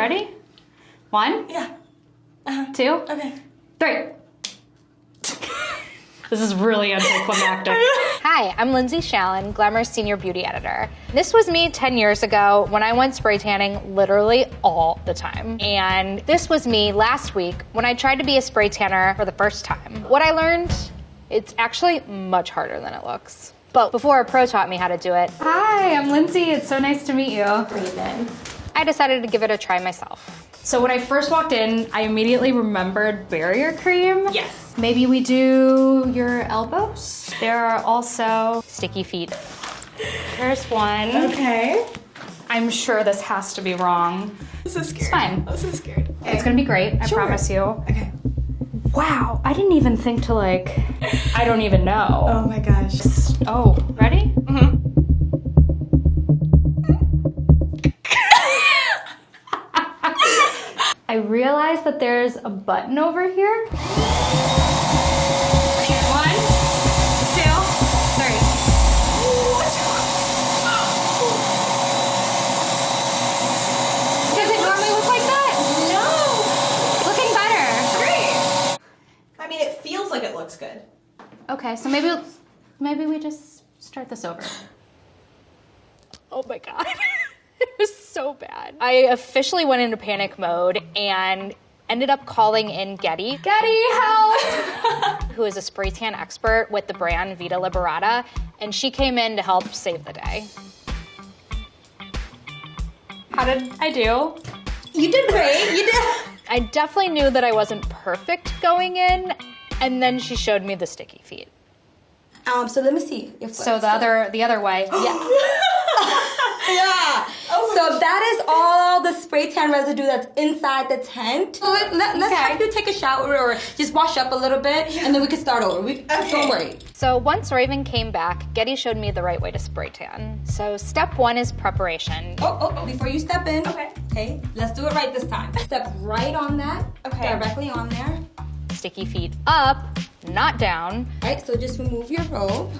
Ready? 1? Yeah. 2? Okay. 3. This is really anticlimactic. Hi, I'm Lindsay Shallon, Glamour's Senior Beauty Editor. This was me 10 years ago when I went spray tanning literally all the time. And this was me last week when I tried to be a spray tanner for the first time. What I learned, it's actually much harder than it looks. But before a pro taught me how to do it, Hi, I'm Lindsay. It's so nice to meet you. Breathe in. I decided to give it a try myself. So when I first walked in, I immediately remembered barrier cream. Yes. Maybe we do your elbows? There are also Sticky feet. Here's one. Okay. I'm sure this has to be wrong. I'm so scared. It's fine. I'm so scared. It's gonna be great, I Sure. promise you. Okay. Wow, I didn't even think to I don't even know. Oh my gosh. Oh, ready? Mm-hmm. I realized that there's a button over here. 1, 2, 3. Does it normally look like that? No. Looking better. Great. I mean, it feels like it looks good. Okay, so maybe we just start this over. Oh my God. It was so bad. I officially went into panic mode and ended up calling in Getty. Getty, help! Who is a spray tan expert with the brand Vita Liberata, and she came in to help save the day. How did I do? You did great. You did. I definitely knew that I wasn't perfect going in, and then she showed me the sticky feet. So let me see. Your foot. So the other way. Yeah. Yeah. So that is all the spray tan residue that's inside the tent. So let's have you take a shower or just wash up a little bit, and then we can start over. Don't worry. So once Raven came back, Getty showed me the right way to spray tan. So step 1 is preparation. Oh, before you step in. Okay, let's do it right this time. Step right on that. Okay. Directly on there. Sticky feet up, not down. Right, so just remove your robe.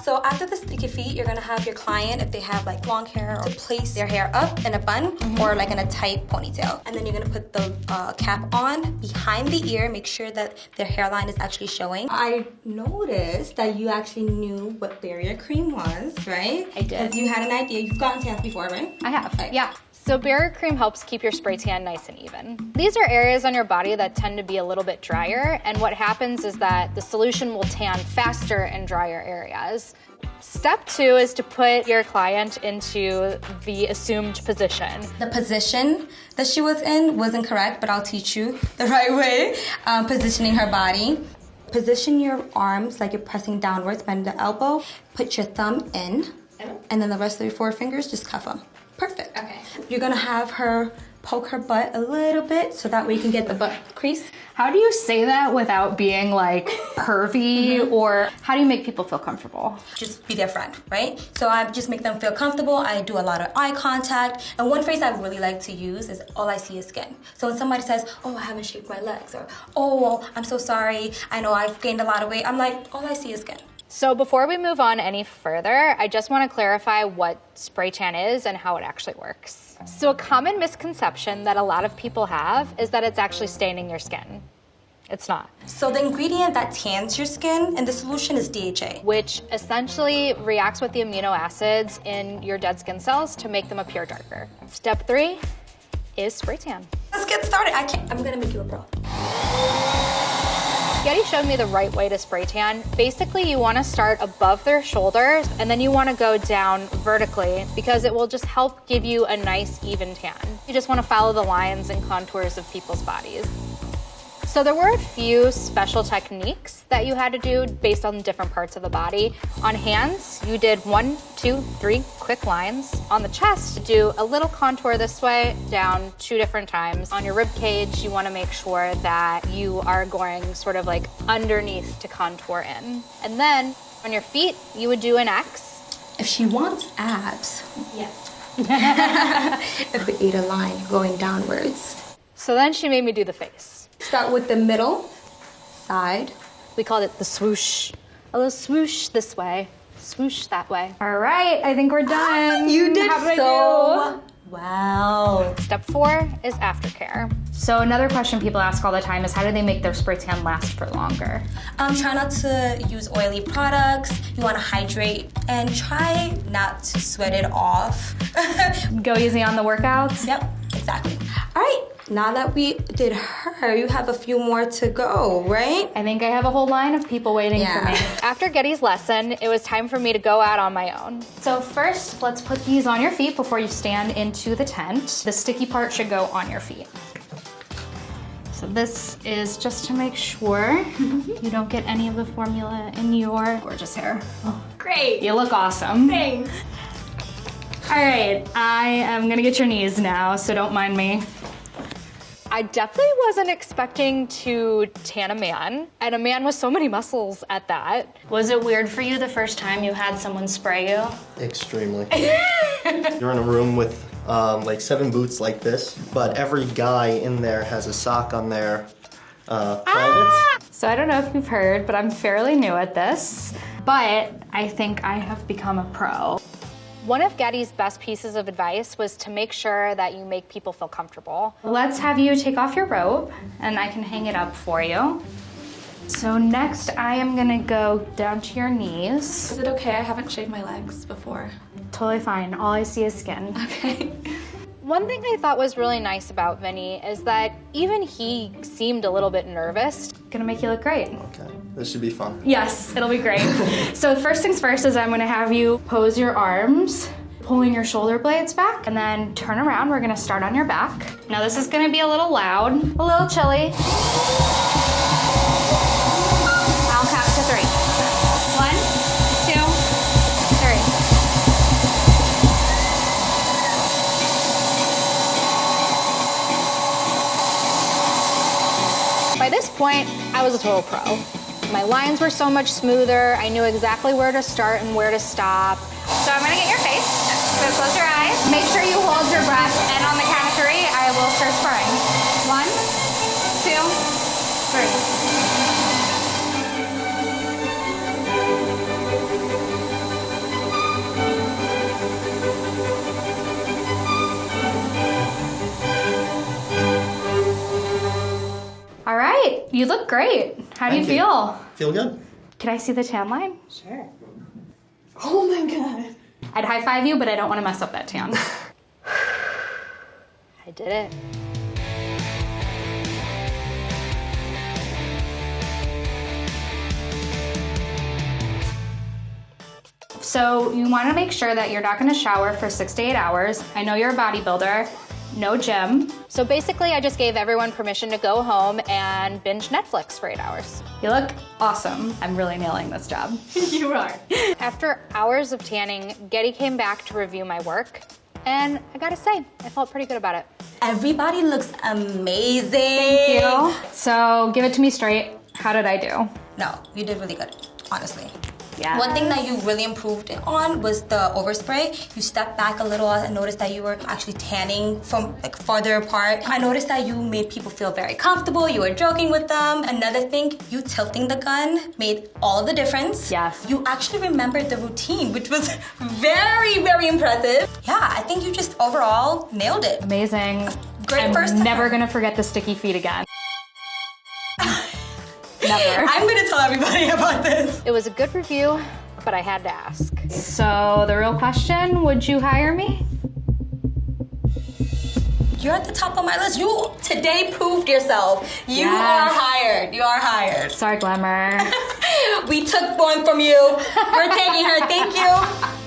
So after the sticky feet, you're gonna have your client, if they have like long hair, to place their hair up in a bun or like in a tight ponytail. And then you're gonna put the cap on behind the ear, make sure that their hairline is actually showing. I noticed that you actually knew what barrier cream was, right? I did. Because you had an idea. You've gotten tans before, right? I have, Right. yeah. So barrier cream helps keep your spray tan nice and even. These are areas on your body that tend to be a little bit drier, and what happens is that the solution will tan faster in drier areas. Step 2 is to put your client into the assumed position. The position that she was in wasn't correct, but I'll teach you the right way. Positioning her body. Position your arms like you're pressing downwards, bend the elbow. Put your thumb in, and then the rest of your 4 fingers, just cuff them. Perfect. Okay. You're gonna have her poke her butt a little bit so that way you can get the butt crease. How do you say that without being pervy, or how do you make people feel comfortable? Just be their friend, right? So I just make them feel comfortable. I do a lot of eye contact. And one phrase I really like to use is, all I see is skin. So when somebody says, oh, I haven't shaved my legs, or, oh, I'm so sorry, I know I've gained a lot of weight, I'm like, all I see is skin. So before we move on any further, I just want to clarify what spray tan is and how it actually works. So a common misconception that a lot of people have is that it's actually staining your skin. It's not. So the ingredient that tans your skin in the solution is DHA. Which essentially reacts with the amino acids in your dead skin cells to make them appear darker. Step 3 is spray tan. Let's get started. I'm gonna make you a pro. Getty showed me the right way to spray tan. Basically, you want to start above their shoulders and then you want to go down vertically because it will just help give you a nice even tan. You just want to follow the lines and contours of people's bodies. So there were a few special techniques that you had to do based on different parts of the body. On hands, you did 1, 2, 3 quick lines. On the chest, do a little contour this way, down 2 different times. On your rib cage, you want to make sure that you are going sort of underneath to contour in. And then on your feet, you would do an X. If she wants abs, Yes. if we ate a line going downwards. So then she made me do the face. Start with the middle, side. We called it the swoosh. A little swoosh this way, swoosh that way. All right, I think we're done. You did How did I so Wow. Step 4 is aftercare. So another question people ask all the time is how do they make their spray tan last for longer? Try not to use oily products. You want to hydrate and try not to sweat it off. Go easy on the workouts? Yep, exactly. All right, now that we did her, you have a few more to go, right? I think I have a whole line of people waiting for me. After Getty's lesson, it was time for me to go out on my own. So first, let's put these on your feet before you stand into the tent. The sticky part should go on your feet. So this is just to make sure you don't get any of the formula in your gorgeous hair. Oh, great. You look awesome. Thanks. All right, I am gonna get your knees now, so don't mind me. I definitely wasn't expecting to tan a man, and a man with so many muscles at that. Was it weird for you the first time you had someone spray you? Extremely. You're in a room with like 7 boots like this, but every guy in there has a sock on their privates. So I don't know if you've heard, but I'm fairly new at this, but I think I have become a pro. One of Getty's best pieces of advice was to make sure that you make people feel comfortable. Let's have you take off your robe and I can hang it up for you. So next I am gonna go down to your knees. Is it okay? I haven't shaved my legs before. Totally fine, all I see is skin. Okay. One thing I thought was really nice about Vinny is that even he seemed a little bit nervous. Gonna make you look great. Okay, this should be fun. Yes, it'll be great. So first things first is I'm gonna have you pose your arms, pulling your shoulder blades back, and then turn around. We're gonna start on your back. Now this is gonna be a little loud, a little chilly. I'll count to 3. 1, 2, 3. By this point, I was a total pro. My lines were so much smoother. I knew exactly where to start and where to stop. So I'm gonna get your face. So close your eyes. Make sure you hold your breath, and on the count of 3, I will start sparring. 1, 2, 3. All right, you look great. How do you Thank you. feel? Feel good? Can I see the tan line? Sure. Oh my God. I'd high five you, but I don't want to mess up that tan. I did it. So you want to make sure that you're not going to shower for 6 to 8 hours. I know you're a bodybuilder, no gym. So basically, I just gave everyone permission to go home and binge Netflix for 8 hours. You look awesome. I'm really nailing this job. You are. After hours of tanning, Getty came back to review my work, and I gotta say, I felt pretty good about it. Everybody looks amazing. Thank you. So give it to me straight. How did I do? No, you did really good, honestly. Yeah. One thing that you really improved on was the overspray. You stepped back a little and noticed that you were actually tanning from like farther apart. I noticed that you made people feel very comfortable. You were joking with them. Another thing, you tilting the gun made all of the difference. Yes. You actually remembered the routine, which was very, very impressive. Yeah, I think you just overall nailed it. Amazing. Great I'm first time. never gonna forget the sticky feet again. Never. I'm gonna tell everybody about this. It was a good review, but I had to ask. So the real question, would you hire me? You're at the top of my list. You today proved yourself. You Yes. are hired. You are hired. Sorry, Glamour. We took one from you. We're taking her. Thank you.